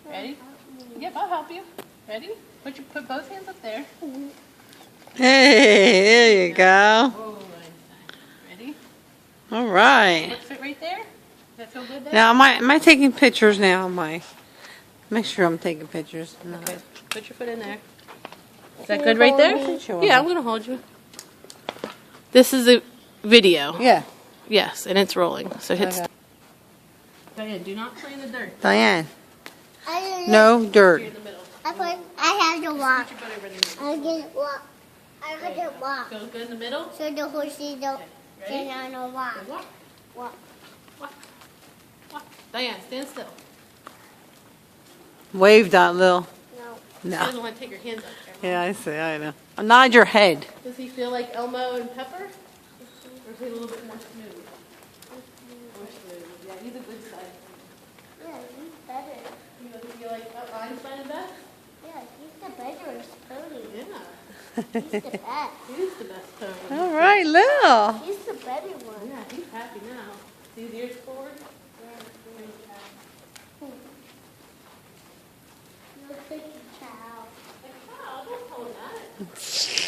Ready? Yep, I'll help you. Ready? Put both hands up there. Hey, there you go. Whoa, ready? All right. Foot fit right there. Does that feel good there? Now, am I taking pictures now? Make sure I'm taking pictures. No. Okay. Put your foot in there. Is that good right there? Sure. Yeah, I'm gonna hold you. This is a video. Yeah. Yes, and it's rolling. So hit. Okay. Diane, do not play in the dirt. Diane. No dirt. Here in the middle. I have to walk. Put your butt over in the middle. I get walk. I have to walk. Go good in the middle. So the horses don't Ready? stand on a walk. Good. Walk. Walk. Walk. Walk. Diane, stand still. Wave that, Lil. No. She No. doesn't want to take her hands up there. Yeah, I see. I know. Nod your head. Does he feel like Elmo and Pepper? Or is he a little bit more smooth? More smooth. Yeah, he's a good size. Yeah, he's better. You feel like Einstein and Beth? Yeah, he's the better pony. Yeah. He's the best. He's the best pony. All right, Lil. He's the better one. Yeah, he's happy now. See his ears forward? You're a big child. Like, wow, don't hold that.